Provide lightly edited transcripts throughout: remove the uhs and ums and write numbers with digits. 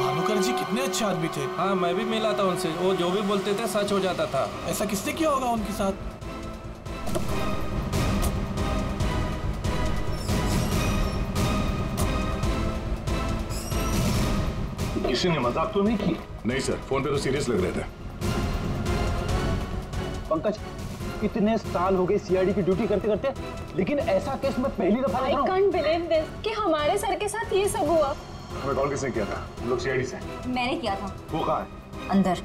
भानुकर जी कितने अच्छे आदमी थे। हाँ, मैं भी मिला था उनसे, वो जो भी बोलते थे सच हो जाता था। ऐसा किसने किया होगा उनके साथ? किसी ने मजाक तो नहीं की? नहीं सर, फोन पे तो सीरियस लग रहे थे। पंकज, इतने साल हो गए सीआईडी की ड्यूटी करते करते, लेकिन ऐसा केस मैं पहली दफा देख रहा हूं। I can't believe this कि हमारे सर के साथ ये सब हुआ। हमें कॉल किसने किया था? हम लोग सीआईडी से। मैंने किया था। वो कहाँ है? अंदर।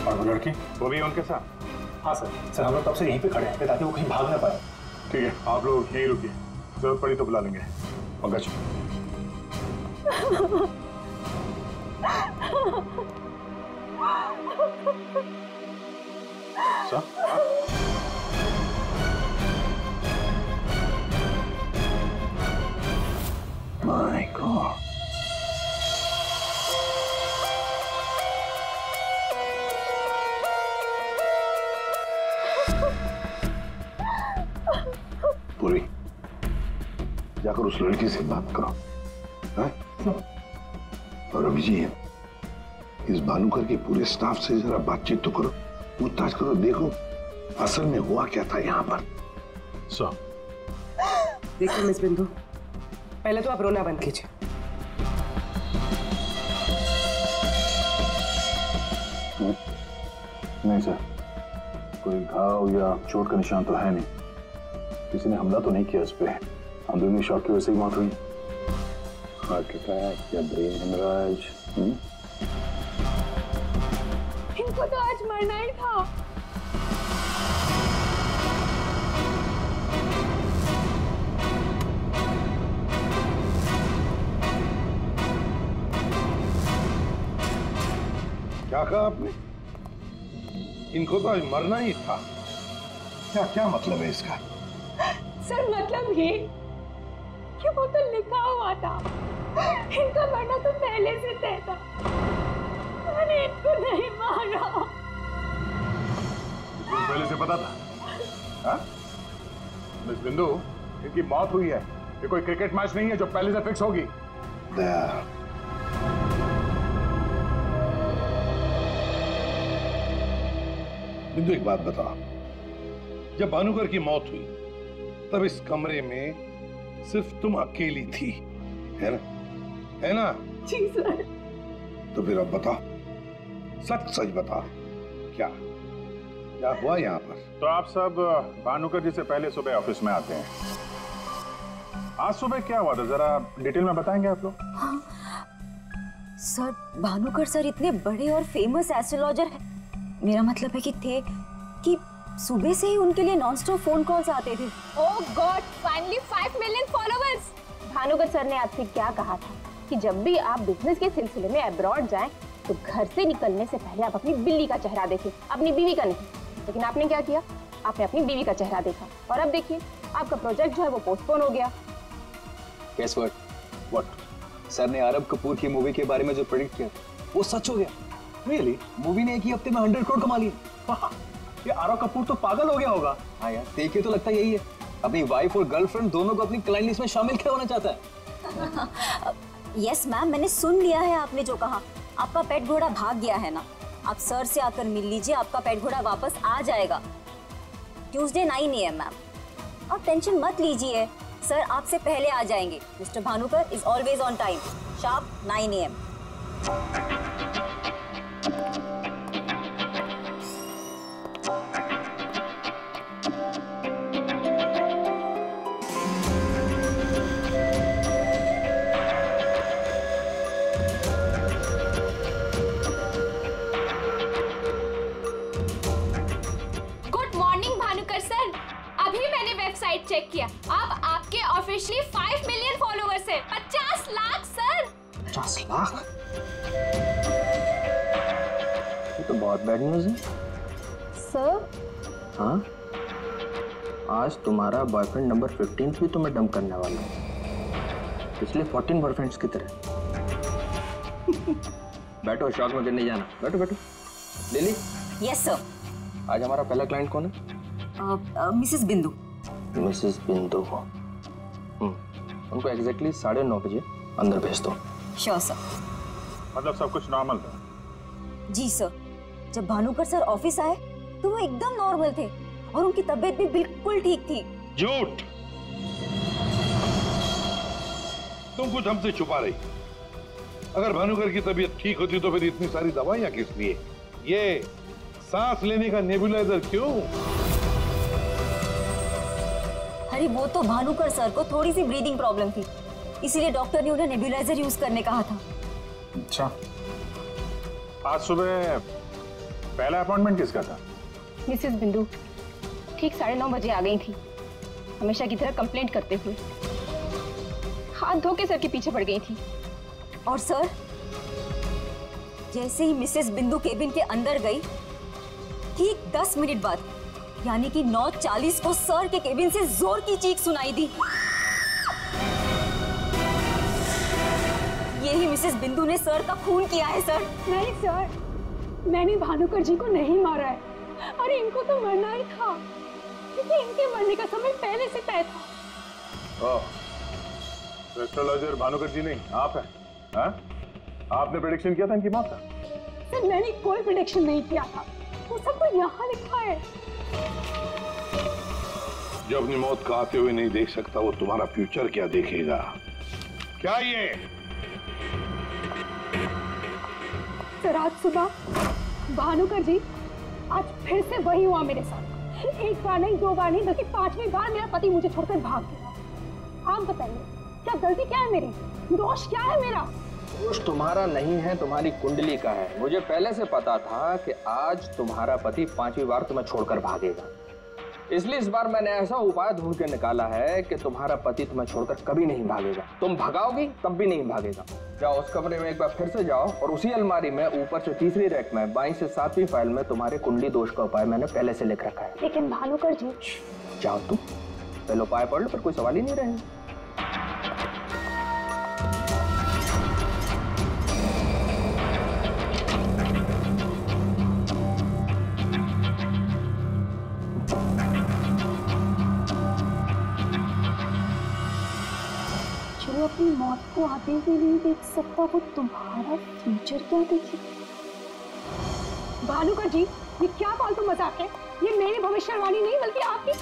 और वो लड़की? वो भी है उनके साथ? हाँ सर हम लोग तब से यहीं पे खड़े हैं ताकि वो कहीं भाग ना पाए। ठीक है, आप लोग यहीं रुकिए, जरूरत पड़ी तो बुला लेंगे। पंकज। सर? My God. पूरी, जाकर उस लड़की से बात करो। है? और अभी जी, इस भानुकर के पूरे स्टाफ से जरा बातचीत तो करो, पूछताछ करो, देखो असल में हुआ क्या था यहाँ पर। सर देखिए मिस बिंदु, पहले तो आप रोना बंद कीजिए। नहीं सर, कोई घाव या चोट का निशान तो है नहीं। किसी ने हमला तो नहीं किया इस पे। अंदरूनी शॉक की वजह से ही मौत हुई। हार्ट अटैक या ब्रेन हेमराज? इनको तो आज मरना ही था। क्या कहा आपने? इनको तो आज मरना ही था। क्या क्या मतलब है इसका? सर मतलब ये कि वो तो लिखा हुआ था, इनका मरना तो पहले से तय था। मैंने इनको नहीं मारा। पहले से पता था? हाँ? मिस बिंदु, इनकी मौत हुई है, ये कोई क्रिकेट मैच नहीं है जो पहले से फिक्स होगी। बिंदु एक बात बता, जब भानुकर की मौत हुई तब इस कमरे में सिर्फ तुम अकेली थी, है ना? है ना? जी सर। तो फिर अब बताओ, सच सच बता, क्या क्या हुआ यहाँ पर? तो आप सब भानुकर जी से पहले सुबह ऑफिस में आते हैं। आज सुबह क्या हुआ था, जरा डिटेल में बताएंगे आप लोग? हाँ सर, भानुकर सर इतने बड़े और फेमस एस्ट्रोलॉजर हैं। मेरा मतलब है कि थे कि सुबह से ही उनके लिए नॉनस्टॉप फोन कॉल्स आते थे। Oh god, finally 5 million followers. Bhanukar sir ने आपसे क्या कहा था कि जब भी आप बिजनेस के सिलसिले में अब्रॉड जाएं तो घर से निकलने से पहले आप अपनी बिल्ली का चेहरा देखें, अपनी बीवी का नहीं। लेकिन आपने क्या किया? आपने अपनी बीवी का चेहरा देखा और अब देखिए आपका प्रोजेक्ट जो है वो पोस्टपोन हो गया। Guess what? What? सर ने आरब कपूर की मूवी के बारे में जो प्रेडिक्ट किया वो सच हो गया। रियली? मूवी ने एक ही हफ्ते में 100 करोड़ कमा लिए। ये आरव कपूर तो पागल हो गया होगा। हाँ यार, देखिए तो लगता यही है। अपनी वाइफ और गर्लफ्रेंड दोनों को अपनी क्लाइंट लिस्ट में शामिल करवाना चाहता है। यस मैम, मैंने सुन लिया है आपने जो कहा। आपका पेट घोड़ा भाग गया है ना, आप सर से आकर मिल लीजिए, आपका पेट घोड़ा वापस आ जाएगा ट्यूसडे 9 AM मैम। आप टेंशन मत लीजिए, सर आपसे पहले आ जाएंगे। Mister Bhanukar is always on time, sharp 9 AM। Check किया, अब आपके ऑफिशियली 5 मिलियन फॉलोअर्स हैं। 50 लाख सर। 50 लाख? ये तो बहुत बैड न्यूज़ है सर। हाँ, आज तुम्हारा बॉयफ्रेंड नंबर 15 भी तुम्हें डंप करने वाला है, पिछले 14 बॉयफ्रेंड्स की तरह। बैठो, शॉक में करने जाना। बैठो बैठो। लिली। Yes sir. आज हमारा पहला क्लाइंट कौन है? मिसेस बिंदु। मिसेस बिंदु को उनको एग्जैक्टली 9:30 बजे अंदर भेज दो। Sure sir. मतलब सब कुछ नॉर्मल था? जी सर, जब भानुकर सर ऑफिस आए तो वो एकदम नॉर्मल थे और उनकी तबीयत भी बिल्कुल ठीक थी। झूठ! तुम कुछ हमसे छुपा रही। अगर भानुकर की तबीयत ठीक होती तो फिर इतनी सारी दवाइयां किस लिए? ये सांस लेने का नेबुलाइजर क्यों? अरे वो तो भानुकर सर को थोड़ी सी ब्रीदिंग प्रॉब्लम थी, इसीलिए डॉक्टर ने उन्हें नेबुलाइजर यूज करने कहा था। अच्छा, आज सुबह पहला अपॉइंटमेंट किसका था? मिसेस बिंदु ठीक 9:30 बजे आ गई थी, हमेशा की तरह कंप्लेंट करते हुए। हाथ धो के सर के पीछे पड़ गई थी। और सर, जैसे ही मिसेस बिंदु केबिन के अंदर गई, ठीक 10 मिनट बाद यानी कि 9:40 को सर के केबिन से जोर की चीख सुनाई दी। यही मिसेस बिंदु ने सर का खून किया है सर। नहीं सर, मैंने भानुकर जी को नहीं मारा है। अरे इनको तो मरना ही था, क्योंकि इनके मरने का समय पहले से तय था। एस्ट्रोलॉजर भानुकर जी नहीं, आप हैं? हाँ? आपने प्रेडिक्शन किया था इनकी मौत का? सर मैंने कोई प्रेडिक्शन नहीं किया था, वो सब तो यहाँ लिखा है। जो अपनी मौत को आते हुए नहीं देख सकता वो तुम्हारा फ्यूचर क्या देखेगा? क्या ये? सर आज सुबह भानुकर जी, आज फिर से वही हुआ मेरे साथ। एक बार नहीं, 2 बार नहीं, बल्कि 5वीं बार मेरा पति मुझे छोड़कर भाग गया। आप बताइए, क्या गलती क्या है मेरी? दोष क्या है मेरा? दोष तुम्हारा नहीं है, तुम्हारी कुंडली का है। मुझे पहले से पता था कि आज तुम्हारा पति 5वीं बार तुम्हें छोड़कर भागेगा, इसलिए इस बार मैंने ऐसा उपाय ढूंढ के निकाला है कि तुम्हारा पति तुम्हें छोड़कर कभी नहीं भागेगा। तुम भगाओगी तब भी नहीं भागेगा। जाओ उस कमरे में एक बार फिर से जाओ और उसी अलमारी में ऊपर से 3री रैक में 22 से 7वीं फाइल में तुम्हारे कुंडली दोष का उपाय मैंने पहले से लिख रखा है। लेकिन भानुकर जी। जाओ तुम पहले उपाय पढ़ लो, फिर कोई सवाल ही नहीं रहेगा। जो अपनी मौत को आते हुए नहीं देख सकता, वो तुम्हारा फ्यूचर क्या देखे? भानुकर जी, ये क्या फालतू मजाक है? ये मेरी भविष्यवाणी नहीं बल्कि आपकी।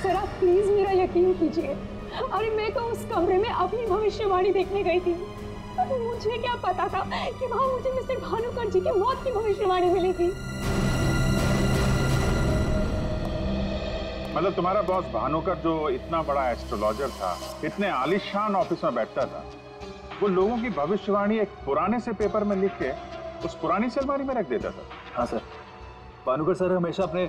सर आप प्लीज मेरा यकीन कीजिए। अरे मैं तो उस कमरे में अपनी भविष्यवाणी देखने गई थी। मुझे क्या पता था कि वहां मुझे मिस्टर भानुकर जी की मौत की भविष्यवाणी मिलेगी। मतलब तुम्हारा बॉस भानुकर जो इतना बड़ा एस्ट्रोलॉजर था, इतने आलीशान ऑफिस में बैठता था, वो लोगों की भविष्यवाणी एक पुराने से पेपर में लिख के उस पुरानी से अलमारी में रख देता था। हाँ सर, भानुकर सर हमेशा अपने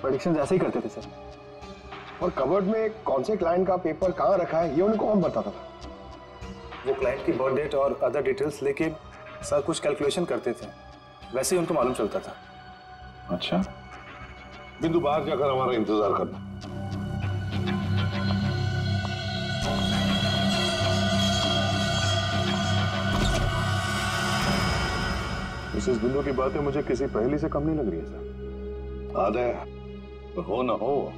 प्रेडिक्शंस ऐसे ही करते थे सर। और कवर्ड में कौन से क्लाइंट का पेपर कहाँ रखा है ये उनको कौन बताता था? वो क्लाइंट की बर्थ डेट और अदर डिटेल्स लेके सर कुछ कैलकुलेशन करते थे, वैसे ही उनको मालूम चलता था। अच्छा, बिंदु बाहर जाकर हमारा इंतजार करना। मिसेस बिंदु की बातें मुझे किसी पहेली से कम नहीं लग रही है सर। आदर हो न हो,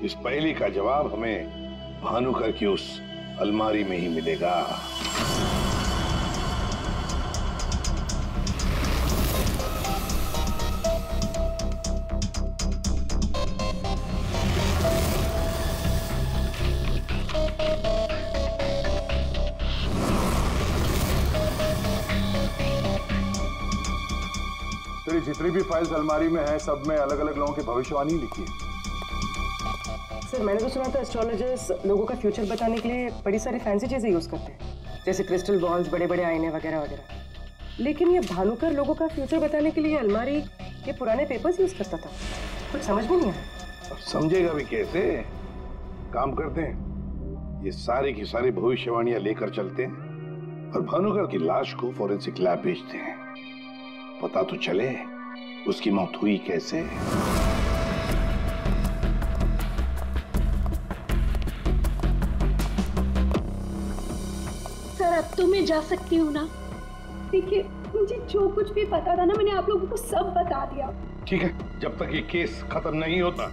इस पहेली का जवाब हमें भानुकर की उस अलमारी में ही मिलेगा। तेरी जितनी भी फाइल्स अलमारी में है, सब में अलग अलग लोगों की भविष्यवाणी लिखी है। सर मैंने तो सुना था एस्ट्रोलॉजर्स लोगों का फ्यूचर बताने के लिए बड़ी सारी फैंसी चीजें यूज करते हैं, जैसे क्रिस्टल बॉल्स, बड़े बड़े आईने वगैरह वगैरह। लेकिन ये भानुकर लोगों का फ्यूचर बताने के लिए अलमारी ये पुराने पेपर्स यूज करता था, कुछ समझ में नहीं आया। समझेगा भी कैसे? काम करते हैं, ये सारी की सारी भविष्यवाणियां लेकर चलते हैं और भानुकर की लाश को फॉरेंसिक लैब भेजते हैं। पता तो चले उसकी मौत हुई कैसे। सर अब तो मैं जा सकती हूँ ना? देखिए मुझे जो कुछ भी पता था ना, मैंने आप लोगों को सब बता दिया। ठीक है, जब तक ये केस खत्म नहीं होता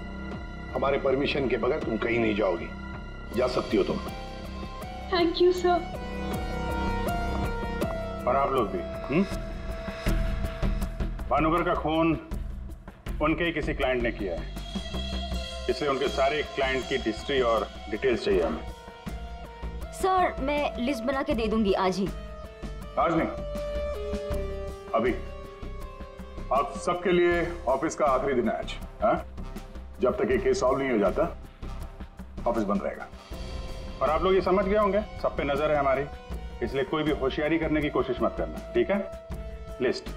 हमारे परमिशन के बगैर तुम कहीं नहीं जाओगी। जा सकती हो तुम। Thank you sir. और आप लोग भी। भानुकर का खून उनके ही किसी क्लाइंट ने किया है, इसलिए उनके सारे क्लाइंट की हिस्ट्री और डिटेल्स चाहिए हमें। सर मैं लिस्ट बना के दे दूंगी आज ही। आज नहीं, अभी। आप सबके लिए ऑफिस का आखिरी दिन है आज। हाँ? जब तक ये केस सॉल्व नहीं हो जाता ऑफिस बंद रहेगा। और आप लोग ये समझ गए होंगे, सब पे नजर है हमारी, इसलिए कोई भी होशियारी करने की कोशिश मत करना, ठीक है? लिस्ट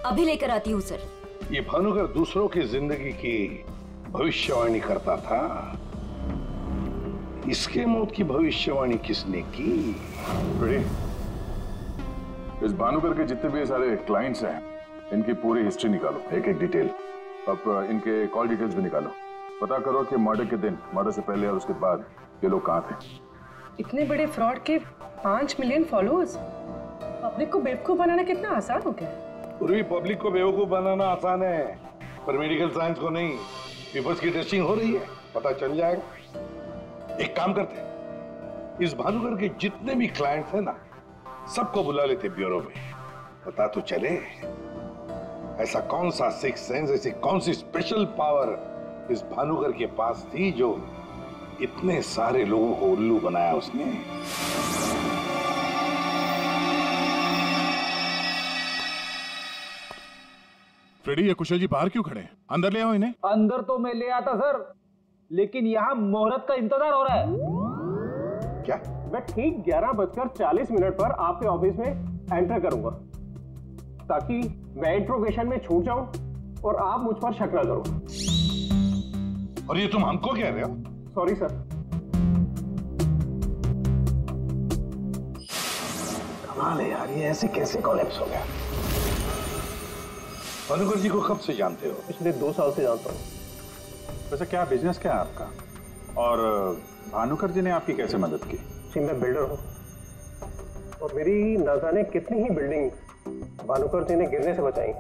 अभी लेकर आती हूँ सर। ये भानुकर दूसरों की जिंदगी की भविष्यवाणी करता था, इसके मौत की भविष्यवाणी किसने की? इस भानुकर के जितने भी सारे क्लाइंट्स हैं, इनकी पूरी हिस्ट्री निकालो, एक एक डिटेल। अब इनके कॉल डिटेल्स भी निकालो। पता करो कि मर्डर के दिन, मर्डर से पहले और उसके बाद ये लोग कहाँ थे। इतने बड़े फ्रॉड के 5 मिलियन फॉलोअर्स, पब्लिक को बेवकूफ बनाना कितना आसान हो गया। पूरी पब्लिक को बेवकूफ बनाना आसान है, पर मेडिकल साइंस को नहीं। पेपर्स की टेस्टिंग हो रही है, पता चल जाएगा। एक काम करते हैं, इस भानुकर के जितने भी क्लाइंट्स हैं ना, सबको बुला लेते ब्यूरो में। पता तो चले ऐसा कौन सा सिक्स सेंस, ऐसी कौन सी स्पेशल पावर इस भानुकर के पास थी जो इतने सारे लोगों को उल्लू बनाया उसने। फ्रेडी, ये कुशल जी बाहर क्यों खड़े हैं? अंदर ले आओ इन्हें। अंदर तो मैं ले आता सर, लेकिन यहाँ मुहूर्त का इंतजार हो रहा है। क्या? मैं ठीक 11:40 पर आपके ऑफिस में एंटर करूंगा, ताकि मैं इंट्रोगेशन में छूट जाऊं और आप मुझ पर शक न करो। और ये तुम हमको कह रहे हो? Sorry sir. कमाल है यार, ये ऐसे कैसे कोलैप्स हो गया? भानुकर जी को कब से जानते हो? पिछले 2 साल से जानता हूँ। वैसे क्या बिजनेस क्या है आपका? और भानुकर जी ने आपकी कैसे मदद की? जी मैं बिल्डर हूँ, और मेरी न जाने कितनी ही बिल्डिंग भानुकर जी ने गिरने से बचाई।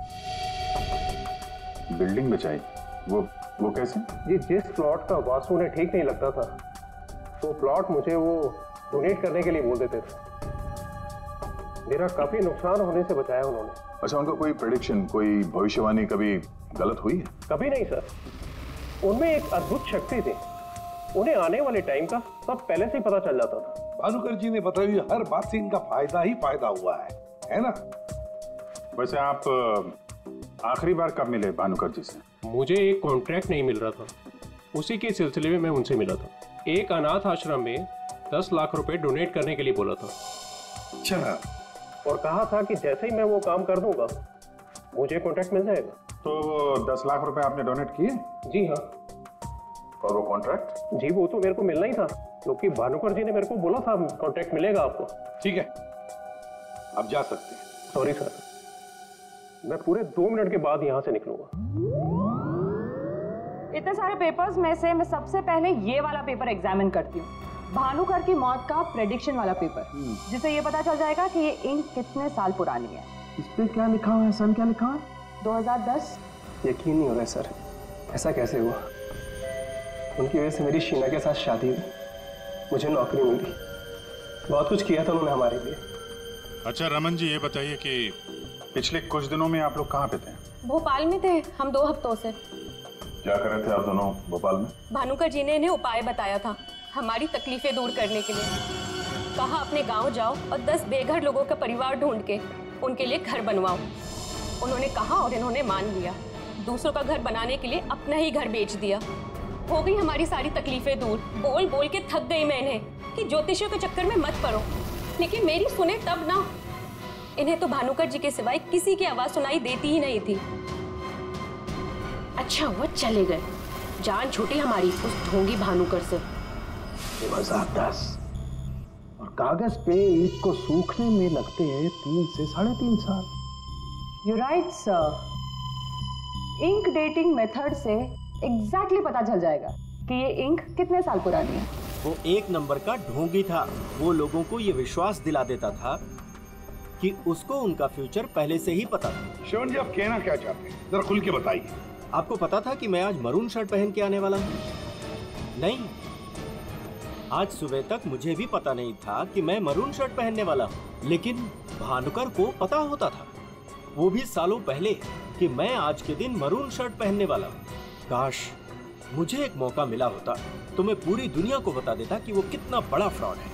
बिल्डिंग बचाई? वो कैसे? जी जिस प्लॉट का वास्तु उन्हें ठीक नहीं लगता था, वो प्लॉट मुझे वो डोनेट करने के लिए बोल देते थे। मेरा काफी नुकसान होने से बचाया उन्होंने। अच्छा, उनका कोई प्रेडिक्शन, कोई भविष्यवाणी कभी गलत हुई है? कभी नहीं सर, उनमें एक अद्भुत शक्ति थी। उन्हें आने वाले टाइम का सब पहले से ही पता चल जाता था। भानुकर जी ने बताई हर बात से इनका फायदा ही फायदा हुआ है ना? वैसे आप आखिरी बार कब मिले भानुकर जी से? मुझे एक कॉन्ट्रैक्ट नहीं मिल रहा था, उसी के सिलसिले में मैं उनसे मिला था। एक अनाथ आश्रम में 10 लाख रुपए डोनेट करने के लिए बोला था। अच्छा। और कहा था कि जैसे ही मैं वो काम कर दूंगा मुझे कॉन्ट्रैक्ट मिल जाएगा। तो 10 लाख रुपए आपने डोनेट किए? जी हाँ। और वो कॉन्ट्रैक्ट? जी वो तो मेरे को मिलना ही था, क्योंकि भानुकर जी ने मेरे को बोला था कॉन्ट्रैक्ट मिलेगा आपको। ठीक है, अब जा सकते हैं। सॉरी सर, मैं पूरे 2 मिनट के बाद यहाँ से निकलूंगा। इतने सारे पेपर्स में से मैं सबसे पहले ये वाला पेपर एग्जामिन करती हूँ, भानुकर की मौत का प्रेडिक्शन वाला पेपर, जिससे ये पता चल जाएगा कि ये इंक कितने साल पुरानी है। इस पे क्या लिखा हुआ है? सन क्या लिखा है? 2010। यकीन नहीं हो रहा है सर, ऐसा कैसे हुआ? उनकी वजह से मेरी शीना के साथ शादी हुई, मुझे नौकरी मिली, बहुत कुछ किया था उन्होंने हमारे लिए। अच्छा रमन जी, ये बताइए कि पिछले कुछ दिनों में आप लोग कहाँ पे थे? भोपाल में थे हम 2 हफ्तों से। क्या कर रहे थे आप दोनों भोपाल में? भानुकर जी ने इन्हें उपाय बताया था हमारी तकलीफें दूर करने के लिए। कहा अपने गांव जाओ और 10 बेघर लोगों का परिवार ढूंढ के उनके लिए घर बनवाओ। उन्होंने कहा और इन्होंने मान लिया। दूसरों का घर बनाने के लिए अपना ही घर बेच दिया। हो गई हमारी सारी तकलीफें दूर। बोल बोल के थक गई मैं इन्हें कि ज्योतिषियों के चक्कर में मत पड़ो, लेकिन मेरी सुने तब ना। इन्हें तो भानुकर जी के सिवाय किसी की आवाज सुनाई देती ही नहीं थी। अच्छा हुआ चले गए, जान छूटी हमारी उस ढोंगी भानुकर से। 2010 और कागज पे ईंट को सूखने में लगते हैं 3 से 3.5 साल। You right sir. Ink dating method से एग्जैक्टली पता चल जाएगा कि ये इंक कितने साल पुरानी है। वो 1 नंबर का ढोंगी था। वो लोगों को ये विश्वास दिला देता था कि उसको उनका फ्यूचर पहले से ही पता था। श्रवण जी, आप कहना क्या चाहते हैं, जरा खुल के बताइए। आपको पता था कि मैं आज मरून शर्ट पहन के आने वाला हूँ? नहीं, आज सुबह तक मुझे भी पता नहीं था कि मैं मरून शर्ट पहनने वाला हूँ, लेकिन भानुकर को पता होता था, वो भी सालों पहले, कि मैं आज के दिन मरून शर्ट पहनने वाला हूँ। काश मुझे एक मौका मिला होता तो मैं पूरी दुनिया को बता देता कि वो कितना बड़ा फ्रॉड है।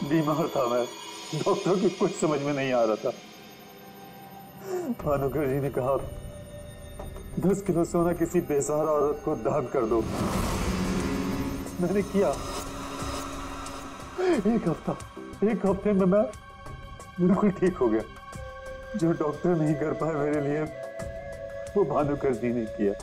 बीमार था मैं, डॉक्टर की कुछ समझ में नहीं आ रहा था। भानुकर जी ने कहा 10 किलो सोना किसी बेसहारा औरत को दान कर दो। मैंने किया। एक हफ्ते में मैं बिल्कुल ठीक हो गया। जो डॉक्टर नहीं कर पाए मेरे लिए, वो भानुकर जी ने किया।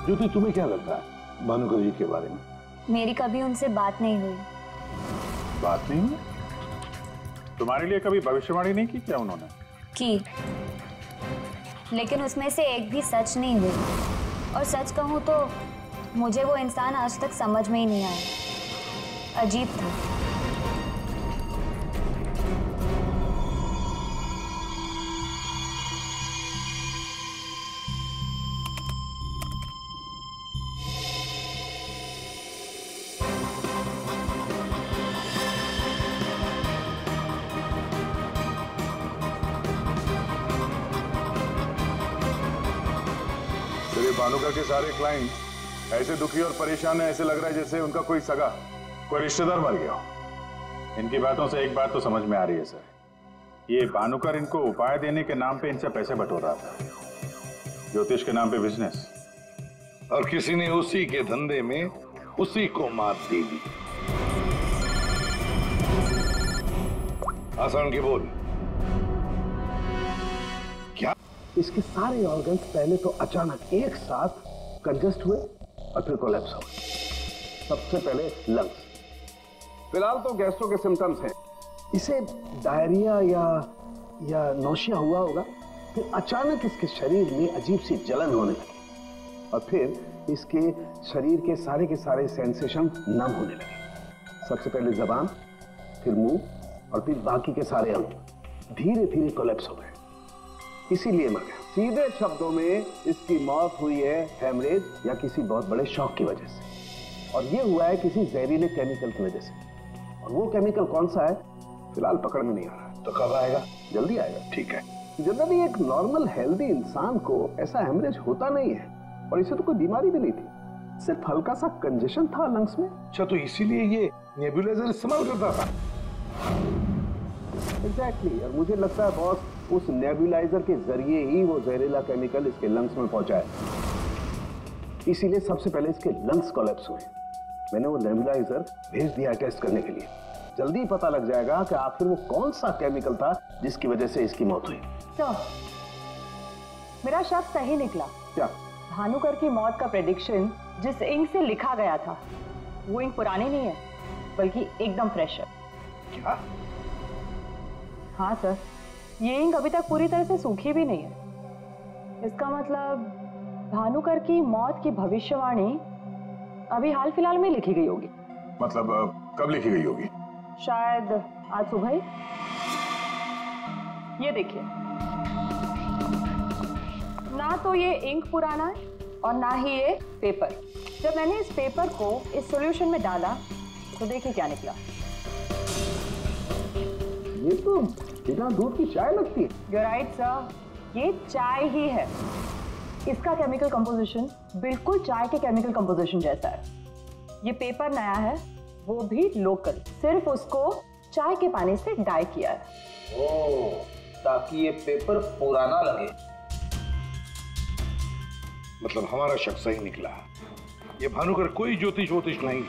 ज्योति, तुम्हें क्या लगता है भानुकर जी के बारे में? मेरी कभी उनसे बात नहीं हुई। बात नहीं हुई? तुम्हारे लिए कभी भविष्यवाणी नहीं की क्या उन्होंने? की, लेकिन उसमें से एक भी सच नहीं हुई। और सच कहूं तो मुझे वो इंसान आज तक समझ में ही नहीं आया। अजीब था। भानुकर के सारे क्लाइंट ऐसे दुखी और परेशान है, ऐसे लग रहा है जैसे उनका कोई सगा, कोई रिश्तेदार मर गया हो। इनकी बातों से एक बात तो समझ में आ रही है सर, ये भानुकर इनको उपाय देने के नाम पे इनसे पैसे बटोर रहा था, ज्योतिष के नाम पे बिजनेस, और किसी ने उसी के धंधे में उसी को मात दे दी। आसान के बोल। क्या इसके सारे ऑर्गन्स पहले तो अचानक एक साथ कंजस्ट हुए और फिर कोलैप्स हो गए। सबसे पहले लंग्स। फिलहाल तो गैस्ट्रो के सिम्टम्स हैं। इसे डायरिया या नौशिया हुआ होगा। फिर अचानक इसके शरीर में अजीब सी जलन होने लगी और फिर इसके शरीर के सारे सेंसेशन नम होने लगे। सबसे पहले जबान, फिर मुंह और फिर बाकी के सारे अंग धीरे धीरे कोलैप्स हो गए। इसीलिए मर गया। सीधे शब्दों में इसकी मौत हुई है हेमरेज या किसी बहुत बड़े शॉक की वजह से, और ये हुआ है किसी जहरीले केमिकल की वजह से। और वो केमिकल कौन सा है फिलहाल पकड़ में नहीं आ रहा। तो कब आएगा? जल्दी आएगा। ठीक है। जनरली एक नॉर्मल हेल्दी इंसान को ऐसा हेमरेज होता नहीं है, और इसे तो कोई बीमारी भी नहीं थी, सिर्फ हल्का सा कंजेशन था लंग्स में। अच्छा, तो इसीलिए ये नेबुलाइजर इस्तेमाल करता था। एग्जैक्टली। और मुझे लगता है बॉस, उस नेबुलाइजर के जरिए ही वो जहरीला केमिकल इसके लंग्स में पहुंचा है। इसीलिए सबसे पहले इसके लंग्स कोलैप्स हुए। मैंने वो नेबुलाइजर भेज दिया टेस्ट करने के लिए। जल्दी पता लग जाएगा कि आखिर वो कौन सा केमिकल था जिसकी वजह से इसकी मौत हुई। सर, मेरा शक सही निकला। क्या? भानुकर की मौत का प्रेडिक्शन जिस इंक से लिखा गया था, वो इंक पुरानी नहीं है, बल्कि एकदम फ्रेश है। क्या? हाँ सर, ये इंक अभी तक पूरी तरह से सूखी भी नहीं है। इसका मतलब भानुकर की मौत की भविष्यवाणी अभी हाल फिलहाल में लिखी गई होगी। मतलब कब लिखी गई होगी? शायद आज सुबह ही। ये देखिए, ना तो ये इंक पुराना है और ना ही ये पेपर। जब मैंने इस पेपर को इस सॉल्यूशन में डाला तो देखिए क्या निकला। ये तो बिना दूध की चाय लगती है। You're right, sir. ये चाय ही है। इसका केमिकल कंपोजिशन बिल्कुल चाय के केमिकल कंपोजिशन जैसा है। ये पेपर नया है, वो भी लोकल, सिर्फ उसको चाय के पानी से डाई किया है। ओह, ताकि ये पेपर पुराना लगे। मतलब हमारा शक सही निकला। ये भानुकर कोई ज्योतिष नहीं,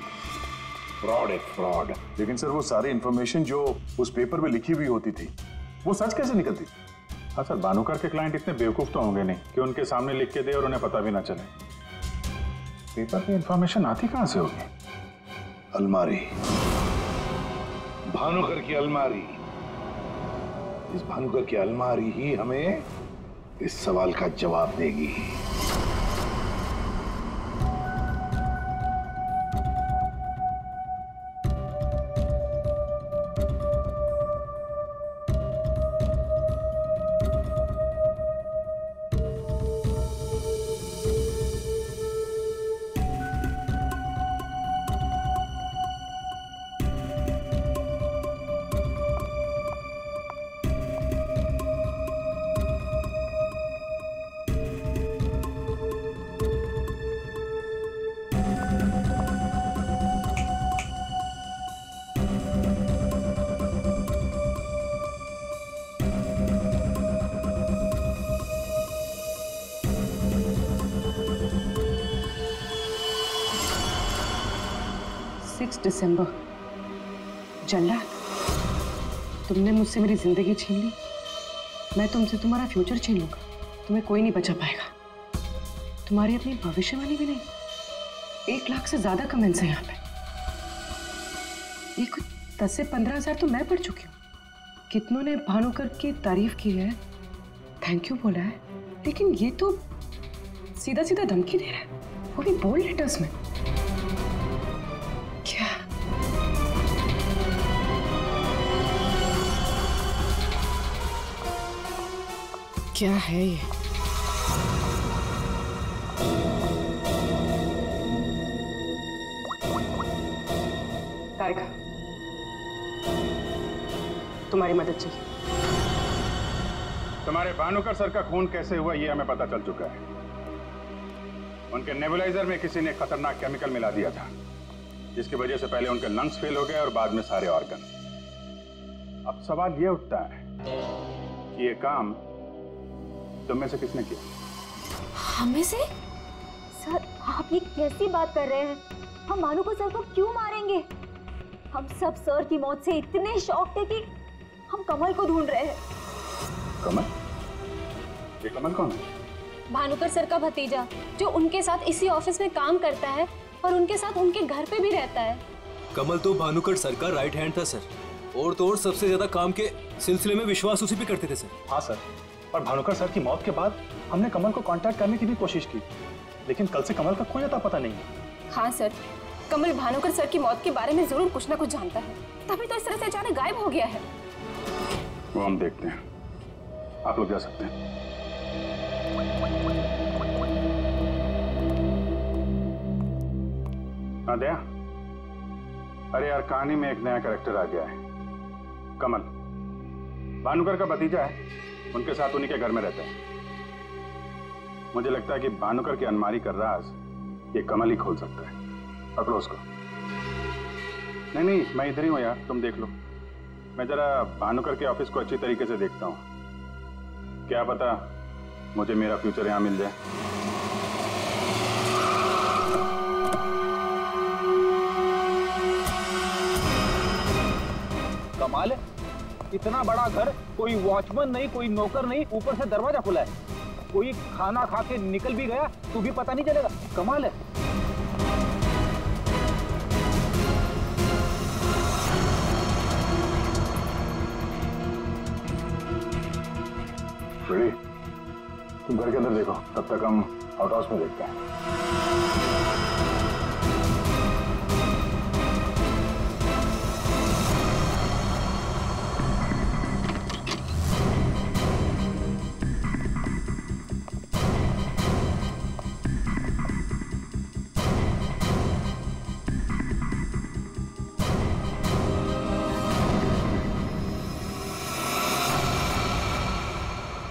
फ्रॉड है, फ्रॉड। लेकिन सर वो सारी इंफॉर्मेशन जो उस पेपर में लिखी हुई होती थी वो सच कैसे निकलती थी? हाँ सर, भानुकर के क्लाइंट इतने बेवकूफ तो होंगे नहीं कि उनके सामने लिख के दे और उन्हें पता भी ना चले। पेपर पे इंफॉर्मेशन आती कहां से होगी? अलमारी, भानुकर की अलमारी। इस भानुकर की अलमारी ही हमें इस सवाल का जवाब देगी। दिसंबर। जल्लाद, तुमने मुझसे मेरी जिंदगी छीन ली, मैं तुमसे तुम्हारा फ्यूचर छीन लूंगा। तुम्हें कोई नहीं बचा पाएगा। तुम्हारी अपनी भविष्यवाणी भी नहीं। 1 लाख से ज्यादा कमेंट्स हैं यहाँ पे। ये कुछ 10 से 15 हजार तो मैं पढ़ चुकी हूँ। कितनों ने भानुकर की तारीफ की है, थैंक यू बोला है, लेकिन ये तो सीधा सीधा धमकी दे रहा है, वो भी बोल्ड लेटर्स में। क्या है ये? तारिका, तुम्हारी मदद चाहिए। तुम्हारे भानुकर सर का खून कैसे हुआ ये हमें पता चल चुका है। उनके नेबुलाइजर में किसी ने खतरनाक केमिकल मिला दिया था, जिसकी वजह से पहले उनके लंग्स फेल हो गए और बाद में सारे ऑर्गन। अब सवाल ये उठता है कि ये काम तुम में से किसने किया? हमें से? सर, आप ये कैसी बात कर रहे हैं? हम भानुकर सर को क्यों मारेंगे? हम सब सर की मौत से इतने शॉक थे कि हम कमल को ढूंढ रहे हैं। कमल? ये कमल कौन है? भानुकर सर का भतीजा, जो उनके साथ इसी ऑफिस में काम करता है और उनके साथ उनके घर पे भी रहता है। कमल तो भानुकर सर का राइट हैंड था सर, और तो और सबसे ज्यादा काम के सिलसिले में विश्वास उसी पे करते थे सर। हाँ सर, और भानुकर सर की मौत के बाद हमने कमल को कांटेक्ट करने की भी कोशिश की, लेकिन कल से कमल का कोई अता पता नहीं है। हाँ सर, कमल भानुकर सर की मौत के बारे में जरूर कुछ ना कुछ जानता है, तभी तो इस तरह से अचानक गायब हो गया है। वो हम देखते हैं, आप लोग जा सकते हैं। हाँ दया, अरे यार कहानी में एक नया कैरेक्टर आ गया है, कमल। भानुकर का भतीजा है, उनके साथ उन्हीं के घर में रहता है। मुझे लगता है कि भानुकर की अलमारी का राज ये कमल ही खोल सकता है। पकड़ो उसको। नहीं, मैं इधर ही हूँ यार, तुम देख लो। मैं जरा भानुकर के ऑफिस को अच्छी तरीके से देखता हूँ, क्या पता मुझे मेरा फ्यूचर यहाँ मिल जाए। कमाल है, इतना बड़ा घर, कोई वॉचमैन नहीं, कोई नौकर नहीं, ऊपर से दरवाजा खुला है। कोई खाना खा के निकल भी गया तो भी पता नहीं चलेगा। कमाल है। रेडी? तुम घर के अंदर देखो, तब तक हम आउट हाउस में देखते हैं।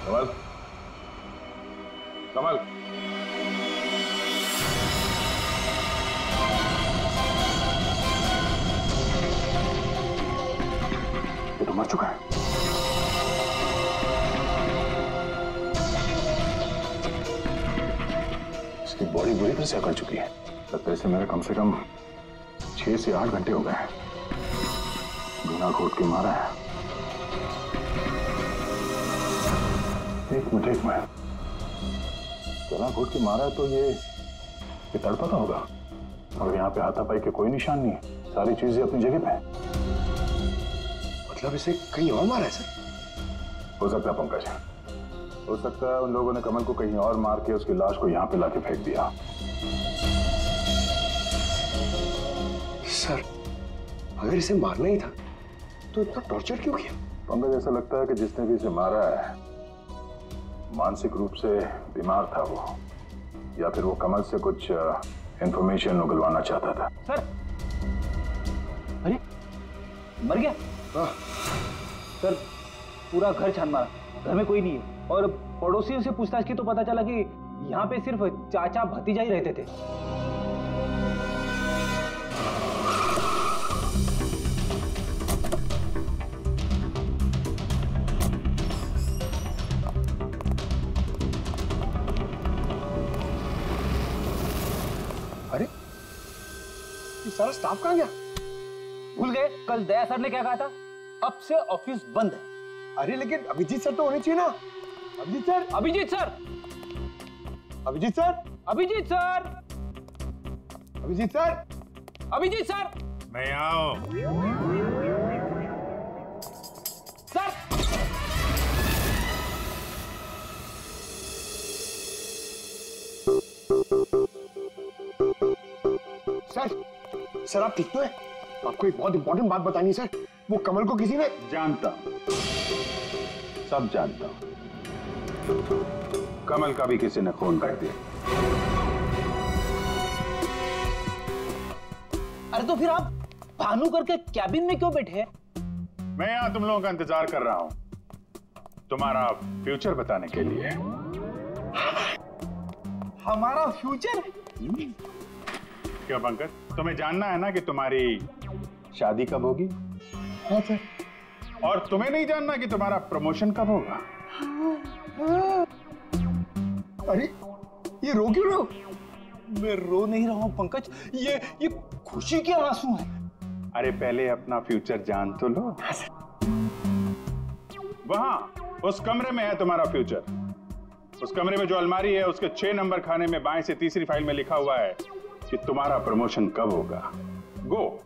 कमल, कमल, ये तो मर चुका है। इसकी बॉडी बुरी तरह से अकड़ चुकी है। लगता है इसे मेरे कम से कम 6 से 8 घंटे हो गए हैं, बिना घोट के मारा है। एक मिनट, बिना घोट के मारा है तो ये तड़पता होगा। और यहाँ पे हाथापाई के कोई निशान नहीं है, सारी चीजें अपनी जगह पे हैं। मतलब इसे कहीं और मारा है सर? हो सकता है पंकज, हो सकता है उन लोगों ने कमल को कहीं और मार के उसकी लाश को यहाँ पे लाके फेंक दिया। सर, अगर इसे मारना ही था तो इतना टॉर्चर क्यों किया? पंकज, ऐसा लगता है कि जिसने भी इसे मारा है मानसिक रूप से बीमार था वो, या फिर वो कमल से कुछ इंफॉर्मेशन उगलवाना चाहता था। सर, अरे मर गया? सर, पूरा घर छान मारा, घर में कोई नहीं है, और पड़ोसियों से पूछताछ की तो पता चला कि यहाँ पे सिर्फ चाचा भतीजा ही रहते थे। अरे, ये सारा स्टाफ कहाँ गया? भूल गए कल दया सर ने क्या कहा था? अब से ऑफिस बंद है। अरे लेकिन अभिजीत सर तो होने चाहिए ना। Abhijit sir, Abhijit sir, Abhijit sir, Abhijit sir, Abhijit sir, Abhijit sir, मैं आओ। सर, सर आप ठीक तो है? आपको एक बहुत इंपॉर्टेंट बात बतानी है सर। वो कमल को किसी ने... जानता हूं, सब जानता हूं। कमल का भी किसी ने खून कर दिया। अरे तो फिर आप भानुकर के कैबिन में क्यों बैठे हैं? मैं यहाँ तुम लोगों का इंतजार कर रहा हूँ, तुम्हारा फ्यूचर बताने के लिए। हमारा फ्यूचर? क्यों पंकज, तुम्हें जानना है ना कि तुम्हारी शादी कब होगी? हाँ सर। और तुम्हें नहीं जानना कि तुम्हारा प्रमोशन कब होगा? अरे ये रो क्यों रहे हो? मैं रो नहीं रहा हूं पंकज, ये खुशी के आंसू हैं। अरे पहले अपना फ्यूचर जान तो लो। वहां उस कमरे में है तुम्हारा फ्यूचर। उस कमरे में जो अलमारी है उसके 6 नंबर खाने में बाएं से तीसरी फाइल में लिखा हुआ है कि तुम्हारा प्रमोशन कब होगा। गो।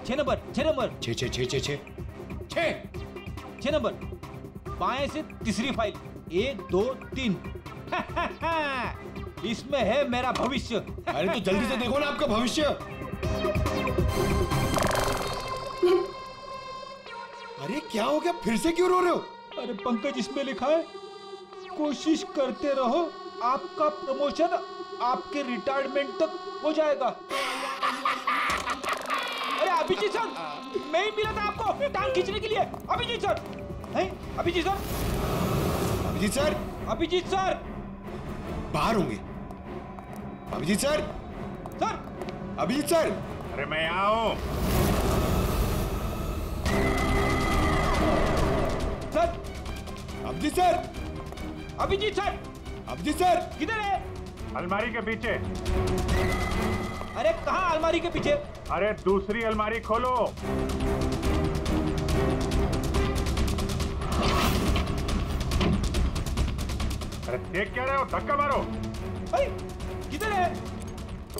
6 नंबर, 6 नंबर, 6 नंबर, बाएं से तीसरी फाइल, 1 2 3। इसमें है मेरा भविष्य। अरे तो जल्दी से देखो ना आपका भविष्य। अरे क्या हो गया, फिर से क्यों रो रहे हो? अरे पंकज, इसमें लिखा है कोशिश करते रहो, आपका प्रमोशन आपके रिटायरमेंट तक हो जाएगा। अरे अभिजीत सर, मैं ही मिला था आपको टांग खींचने के लिए। अभिजीत सर, हैं? Abhijit sir, Abhijit sir, Abhijit sir बाहर होंगे। Abhijit sir, sir, Abhijit sir. अरे मैं आओ। Sir, Abhijit sir, Abhijit sir, Abhijit sir, किधर है? अलमारी के पीछे। अरे कहाँ अलमारी के पीछे? अरे दूसरी अलमारी खोलो। अरे देख क्या रहे हो, धक्का मारो। किधर है?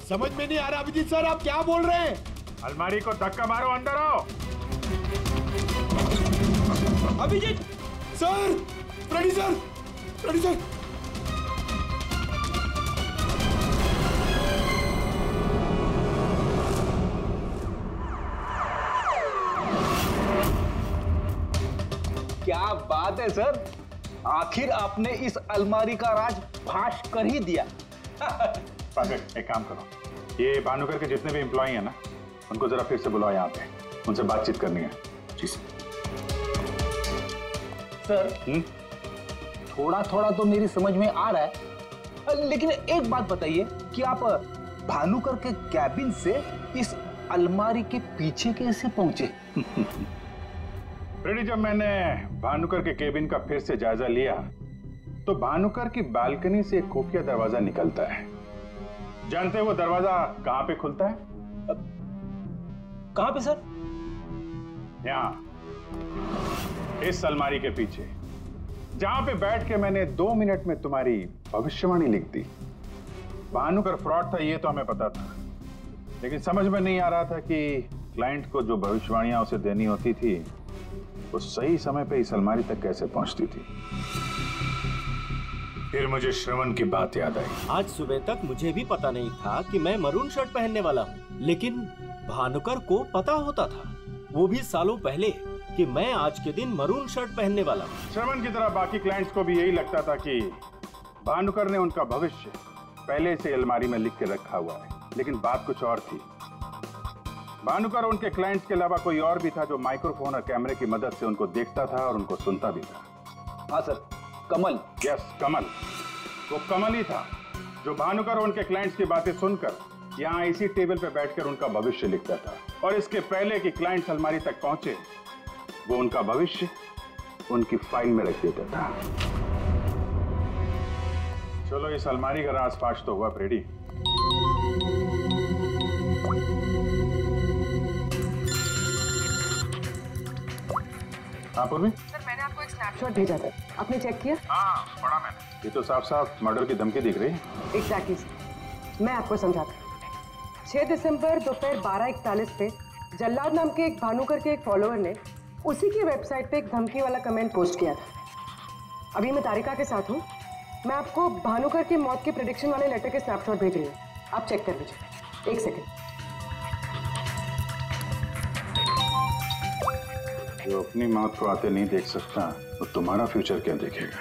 समझ में नहीं आ रहा अभिजीत सर, आप क्या बोल रहे हैं? अलमारी को धक्का मारो, अंदर आओ। Abhijit sir, ready sir, ready sir. क्या बात है सर, आखिर आपने इस अलमारी का राज फाश कर ही दिया। पंकज, एक काम करो, ये भानुकर के जितने भी एम्प्लॉय हैं ना, उनको जरा फिर से बुलाओ यहाँ पे, उनसे बातचीत करनी है। जी सर, थोड़ा थोड़ा तो मेरी समझ में आ रहा है, लेकिन एक बात बताइए कि आप भानुकर के कैबिन से इस अलमारी के पीछे कैसे पहुंचे? रेडी, जब मैंने भानुकर के केबिन का फिर से जायजा लिया तो भानुकर की बालकनी से एक खुफिया दरवाजा निकलता है। जानते हैं वो दरवाजा कहां पे खुलता है? कहां पे सर? यहां, इस अलमारी के पीछे, जहां पे बैठ के मैंने 2 मिनट में तुम्हारी भविष्यवाणी लिख दी। भानुकर फ्रॉड था ये तो हमें पता था, लेकिन समझ में नहीं आ रहा था कि क्लाइंट को जो भविष्यवाणियां उसे देनी होती थी वो सही समय पे इस अलमारी तक कैसे पहुंचती थी। फिर मुझे श्रवण की बात याद आई। आज सुबह तक मुझे भी पता नहीं था कि मैं मरून शर्ट पहनने वाला हूँ, लेकिन भानुकर को पता होता था, वो भी सालों पहले, कि मैं आज के दिन मरून शर्ट पहनने वाला हूँ। श्रवण की तरह बाकी क्लाइंट्स को भी यही लगता था कि भानुकर ने उनका भविष्य पहले से अलमारी में लिख के रखा हुआ है, लेकिन बात कुछ और थी। भानुकर उनके क्लाइंट्स के अलावा कोई और भी था जो माइक्रोफोन और कैमरे की मदद से उनको देखता था और उनको सुनता भी था। हाँ सर, कमल। यस, कमल। वो कमल ही था जो भानुकर उनके क्लाइंट्स की बातें सुनकर यहाँ इसी टेबल पे बैठकर उनका भविष्य लिखता था, और इसके पहले कि क्लाइंट्स अलमारी तक पहुंचे वो उनका भविष्य उनकी फाइल में रख देता था। चलो इस अलमारी का राज फाश तो हुआ फ्रेडी। हाँ पूर्वी? सर मैंने आपको एक स्नैपशॉट भेजा था, आपने चेक किया? हाँ पढ़ा मैंने। ये तो साफ साफ मर्डर की धमकी दिख रही है। एग्जैक्टली सर, मैं आपको समझाता हूँ। 6 दिसंबर दोपहर 12:41 पे जल्लाद नाम के एक भानुकर के एक फॉलोअर ने उसी की वेबसाइट पे एक धमकी वाला कमेंट पोस्ट किया था। अभी मैं तारिका के साथ हूँ, मैं आपको भानुकर की मौत के प्रेडिक्शन वाले लेटर के स्नैपशॉट भेज रही हूँ, आप चेक कर लीजिए। 1 सेकेंड। जो अपनी मौत को आते नहीं देख सकता तो तुम्हारा फ्यूचर क्या देखेगा?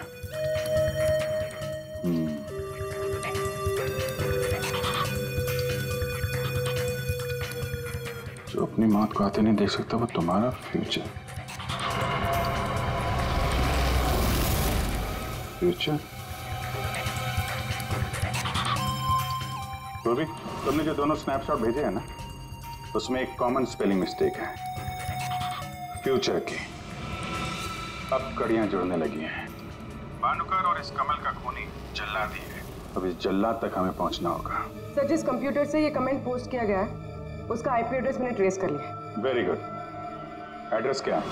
जो अपनी मौत को आते नहीं देख सकता वो तुम्हारा फ्यूचर। रूबी, तुमने जो दोनों स्नैपशॉट भेजे हैं ना, उसमें एक कॉमन स्पेलिंग मिस्टेक है, फ्यूचर की। अब कड़ियां जुड़ने लगी हैं। भानुकर और इस कमल का खूनी जल्लाद ही है। अब इस जल्लाद तक हमें पहुंचना होगा। सर जिस कंप्यूटर से ये कमेंट पोस्ट किया गया है उसका आईपी एड्रेस मैंने ट्रेस कर लिया। Very good. एड्रेस क्या है?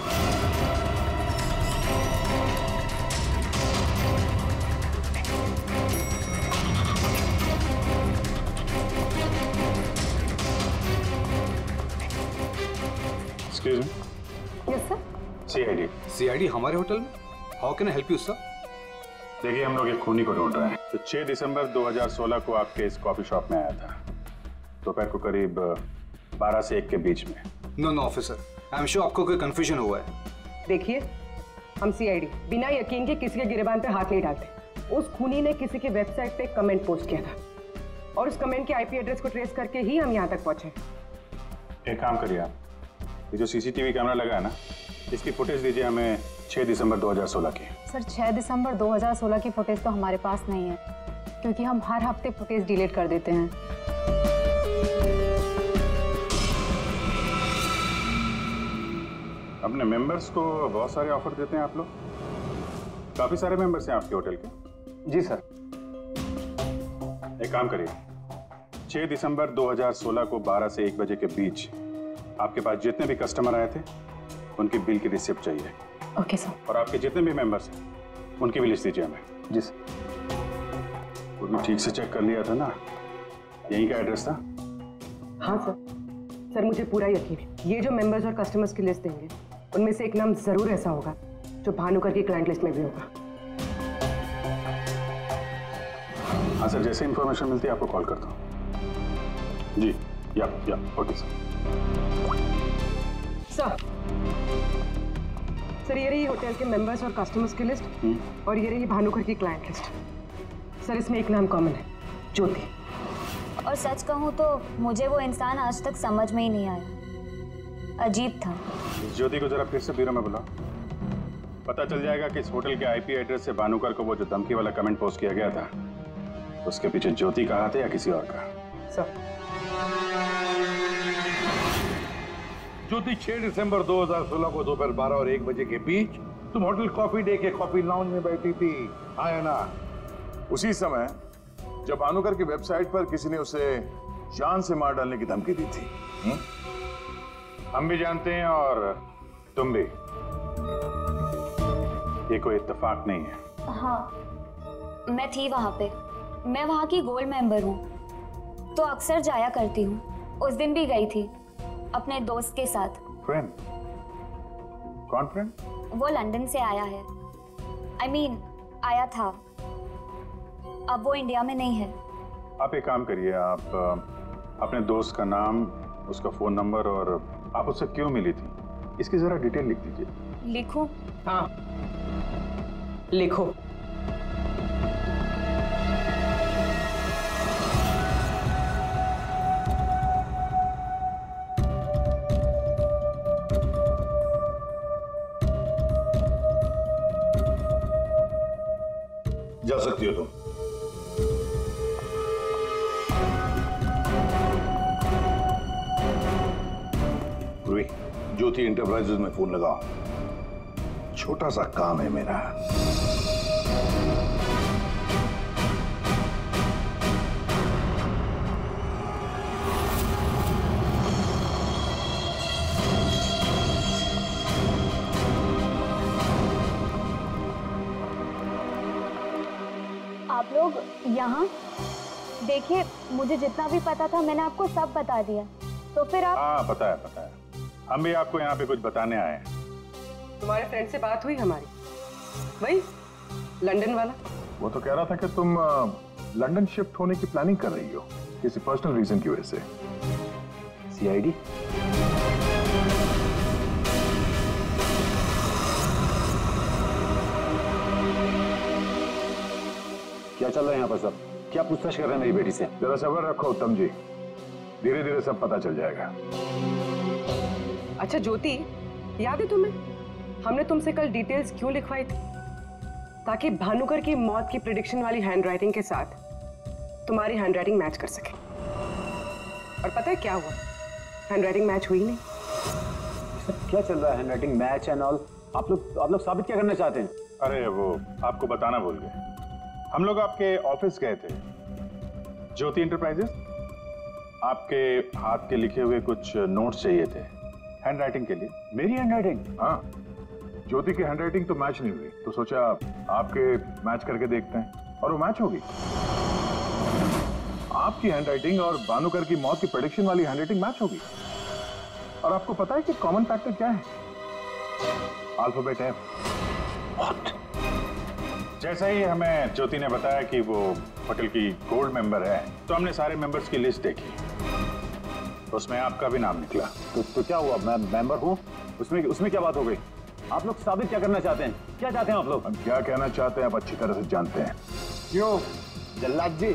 Excuse me. Yes sir. CID. CID हमारे होटल में? How can I help you sir? देखिए हम लोग एक खूनी को ढूंढ रहे हैं। तो 6 दिसंबर 2016 को आपके इस कॉफी शॉप में आया था, दोपहर को करीब 12 से 1 के बीच में। No no officer, I am sure आपको कोई कंफ्यूजन हुआ है। देखिए हम सीआईडी बिना यकीन के किसी के गिरेबान पे हाथ नहीं डालते। उस खूनी ने किसी की वेबसाइट पे कमेंट पोस्ट किया था और उस कमेंट के आईपी एड्रेस को ट्रेस करके ही हम यहाँ तक पहुंचे। एक काम करिए आप, ये जो सीसीटीवी कैमरा लगा है ना, इसकी फुटेज दीजिए हमें 6 दिसंबर 2016 की। सर 6 दिसंबर 2016 की फुटेज तो हमारे पास नहीं है, क्योंकि हम हर हफ्ते फुटेज डिलीट कर देते हैं। अपने मेंबर्स को बहुत सारे ऑफर देते हैं आप लोग? काफी सारे मेंबर्स हैं आपके होटल के? जी सर। एक काम करिए, 6 दिसंबर 2016 को 12 से 1 बजे के बीच आपके पास जितने भी कस्टमर आए थे उनकी बिल की रिसिप्ट चाहिए। Okay sir. और आपके जितने भी मेंबर्स हैं उनकी भी लिस्ट दीजिए हमें। जी सर। वो ठीक से चेक कर लिया था ना, यहीं का एड्रेस था? हाँ सर। सर मुझे पूरा यकीन है ये जो मेंबर्स और कस्टमर्स की लिस्ट देंगे उनमें से एक नाम जरूर ऐसा होगा जो भानुकर की क्लाइंट लिस्ट में भी होगा। हाँ सर, जैसे इंफॉर्मेशन मिलती है आपको कॉल करता हूँ। जी या ओके सर। सर ये रही होटल के मेंबर्स और कस्टमर्स की लिस्ट और ये रही भानुकर की क्लाइंट लिस्ट। सर इसमें एक नाम कॉमन है, ज्योति। और सच कहूँ तो मुझे वो इंसान आज तक समझ में ही नहीं आया, अजीब था। ज्योति को जरा फिर से ब्यूरो में बुलाओ, पता चल जाएगा कि इस होटल के आईपी एड्रेस से भानुकर को वो जो धमकी वाला कमेंट पोस्ट किया गया था उसके पीछे ज्योति का हाथ है या किसी और का। सर ज्योति 6 दिसंबर 2016 को दोपहर 12 और 1 बजे के बीच तुम होटल कॉफी डे के कॉफी लाउंज में बैठी थी, आया ना? उसी समय जब भानुकर की वेबसाइट पर किसी ने उसे जान से मार डालने की धमकी दी थी। हम भी जानते हैं और तुम भी। ये कोई इत्तेफाक नहीं है। हाँ, मैं थी वहां पे। मैं वहां की गोल्ड मेंबर हूँ, तो अक्सर जाया करती हूँ। उस दिन भी गई थी अपने दोस्त के साथ। फ्रेंड? कौन फ्रेंड? वो लंदन से आया है। I mean, आया था। अब वो इंडिया में नहीं है। आप एक काम करिए, आप अपने दोस्त का नाम, उसका फोन नंबर और आप उससे क्यों मिली थी, इसकी जरा डिटेल लिख दीजिए। लिखूं? हाँ, लिखो। जा सकती हो तुम। पूर्वी, ज्योति एंटरप्राइजेज में फोन लगाओ, छोटा सा काम है मेरा। आप लोग यहाँ देखिए, मुझे जितना भी पता था मैंने आपको सब बता दिया, तो फिर आप। हाँ, पता है पता है। हम भी आपको यहाँ पे कुछ बताने आए हैं। तुम्हारे फ्रेंड से बात हुई हमारी, वही लंदन वाला। वो तो कह रहा था कि तुम लंदन शिफ्ट होने की प्लानिंग कर रही हो किसी पर्सनल रीजन की वजह से। सीआईडी? क्या चल रहा है यहाँ पर सब? क्या पूछताछ कर रहे हैं मेरी बेटी से? जरा सब्र रखो उत्तम जी, धीरे धीरे सब पता चल जाएगा। अच्छा ज्योति, याद है तुम्हें हमने तुमसे कल डिटेल्स क्यों लिखवाई थी? ताकि भानुकर की मौत की प्रिडिक्शन वाली हैंडराइटिंग के साथ तुम्हारी हैंडराइटिंग मैच कर सके। और पता है क्या हुआ? हैंडराइटिंग मैच हुई नहीं। क्या चल रहा है? Handwriting match and all? आप लोग साबित क्या करना चाहते हैं? अरे वो आपको बताना भूल गए। हम लोग आपके ऑफिस गए थे, ज्योति एंटरप्राइजेस। आपके हाथ के लिखे हुए कुछ नोट्स चाहिए थे हैंडराइटिंग के लिए। मेरी हैंडराइटिंग? हाँ, ज्योति की हैंडराइटिंग तो मैच नहीं हुई, तो सोचा आपके मैच करके देखते हैं, और वो मैच होगी। आपकी हैंडराइटिंग और भानुकर की मौत की प्रेडिक्शन वाली हैंडराइटिंग मैच होगी। और आपको पता है कि कॉमन फैक्टर क्या है? Alphabet F. व्हाट? जैसे ही हमें ज्योति ने बताया कि वो होटल की गोल्ड मेंबर है, तो हमने सारे मेंबर्स की लिस्ट देखी, उसमें आपका भी नाम निकला। तो क्या हुआ? मैं मेंबर हूँ, उसमें क्या बात हो गई? आप लोग साबित क्या करना चाहते हैं? क्या चाहते हैं आप लोग? हम क्या कहना चाहते हैं आप अच्छी तरह से जानते हैं। क्यों जल्लाद जी?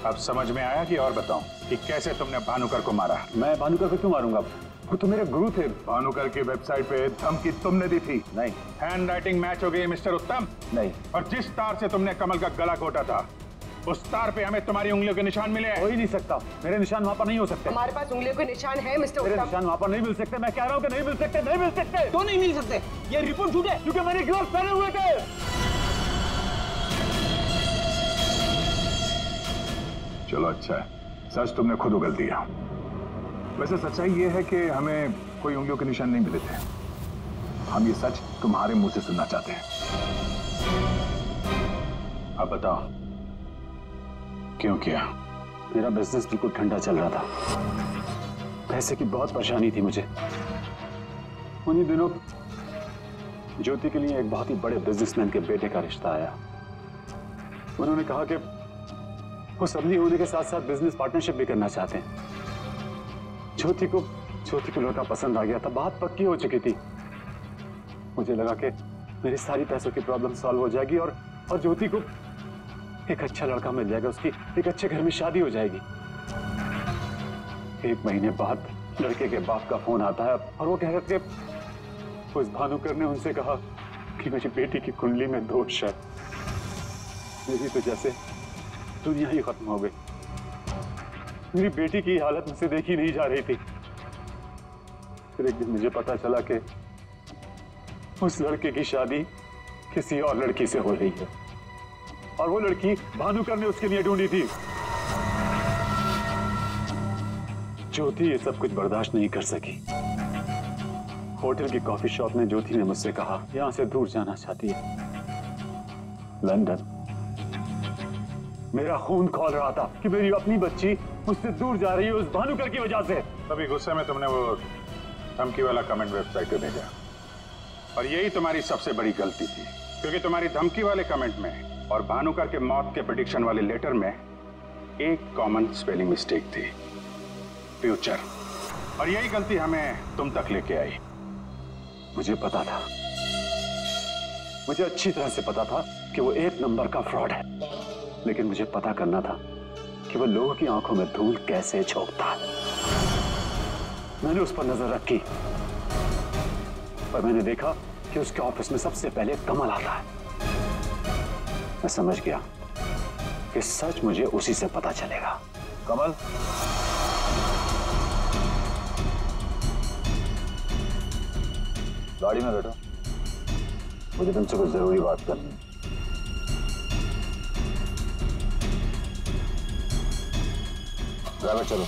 अब समझ में आया कि और बताऊं कि कैसे तुमने भानुकर को मारा? मैं भानुकर को क्यों मारूंगा? वो तो मेरे गुरु थे। भानुकर की वेबसाइट पे धमकी तुमने दी थी। नहीं। हैंडराइटिंग मैच हो गई मिस्टर उत्तम? नहीं। और जिस तार से तुमने कमल का गला घोटा था, उस तार पे हमें तुम्हारी उंगलियों के निशान मिले। हो ही नहीं सकता, मेरे निशान वहां पर नहीं हो सकते। हमारे पास उंगलियों के निशान है मिस्टर उत्तम। मेरे निशान वहां पर नहीं मिल सकते। मैं कह रहा हूँ कि नहीं मिल सकते, नहीं मिल सकते। तो नहीं मिल सकते, ये रिपोर्ट झूठ है, क्योंकि मैंने ग्लव्स पहने हुए थे। चलो अच्छा है, सच तुमने खुद उगल दिया। वैसे सच्चाई ये है कि हमें कोई उंगलियों के निशान नहीं मिले थे। हम ये सच तुम्हारे मुंह से सुनना चाहते हैं। अब बताओ क्यों किया? मेरा बिजनेस बिल्कुल ठंडा चल रहा था, पैसे की बहुत परेशानी थी मुझे। उन्हीं दिनों ज्योति के लिए एक बहुत ही बड़े बिजनेसमैन के बेटे का रिश्ता आया। उन्होंने कहा कि वो सबनी होने के साथ साथ बिजनेस पार्टनरशिप भी करना चाहते हैं। ज्योति को लड़का पसंद आ गया था, बात पक्की हो चुकी थी। मुझे लगा कि मेरी सारी पैसों की प्रॉब्लम सॉल्व हो जाएगी और ज्योति को एक अच्छा लड़का मिल जाएगा, उसकी एक अच्छे घर में शादी हो जाएगी। 1 महीने बाद लड़के के बाप का फोन आता है और वो कह रहे थे उस भानुकर ने उनसे कहा कि मेरी बेटी की कुंडली में दोष है। मेरी तो जैसे दुनिया ही खत्म हो गई। मेरी बेटी की हालत मुझसे देखी नहीं जा रही थी। फिर एक दिन मुझे पता चला कि उस लड़के की शादी किसी और लड़की से हो रही है और वो लड़की भानुकर ने उसके लिए ढूंढी थी। ज्योति ये सब कुछ बर्दाश्त नहीं कर सकी। होटल की कॉफी शॉप में ज्योति ने मुझसे कहा यहां से दूर जाना चाहती है, लंदन। मेरा खून खौल रहा था कि मेरी अपनी बच्ची मुझसे दूर जा रही है उस भानुकर की वजह से। तभी गुस्से में तुमने वो धमकी वाला कमेंट वेबसाइट पे भेजा और यही तुम्हारी सबसे बड़ी गलती थी, क्योंकि तुम्हारी धमकी वाले कमेंट में और भानुकर के मौत के प्रेडिक्शन वाले लेटर में एक कॉमन स्पेलिंग मिस्टेक थी, फ्यूचर। और यही गलती हमें तुम तक लेके आई। मुझे पता था, मुझे अच्छी तरह से पता था कि वो एक नंबर का फ्रॉड है, लेकिन मुझे पता करना था कि वो लोगों की आंखों में धूल कैसे झोंकता है। मैंने उस पर नजर रखी और मैंने देखा कि उसके ऑफिस में सबसे पहले कमल आता है। मैं समझ गया कि सच मुझे उसी से पता चलेगा। कमल, गाड़ी में बैठो, मुझे तुमसे कुछ जरूरी बात करनी है। ड्राइवर चलो।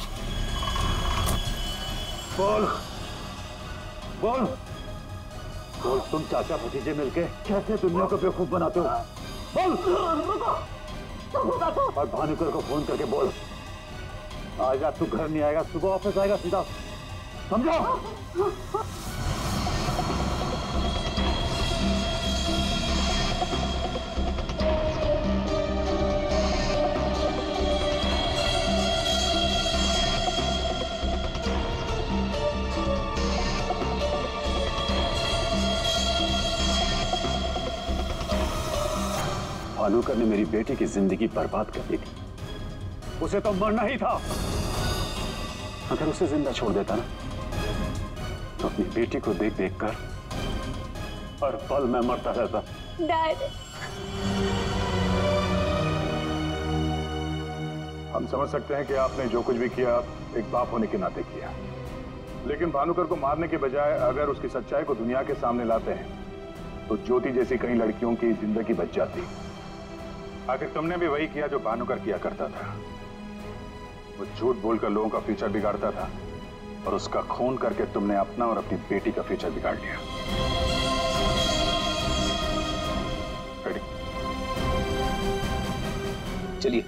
बोल बोल बोल, तुम चाचा भतीजे मिलके कैसे दुनिया को बेवकूफ बनाते हो? बोल। और भानुकर को फोन करके बोल आज रात तू घर नहीं आएगा, सुबह ऑफिस आएगा सीधा, समझो? भानुकर ने मेरी बेटी की जिंदगी बर्बाद कर दी थी। उसे तो मरना ही था। अगर उसे जिंदा छोड़ देता ना तो अपनी बेटी को देख देख कर हर पल मैं मरता रहता। डैड, हम समझ सकते हैं कि आपने जो कुछ भी किया एक बाप होने के नाते किया, लेकिन भानुकर को मारने के बजाय अगर उसकी सच्चाई को दुनिया के सामने लाते हैं तो ज्योति जैसी कई लड़कियों की जिंदगी बच जाती। आखिर तुमने भी वही किया जो भानुकर किया करता था। वो झूठ बोलकर लोगों का फ्यूचर बिगाड़ता था और उसका खून करके तुमने अपना और अपनी बेटी का फ्यूचर बिगाड़ लिया। चलिए।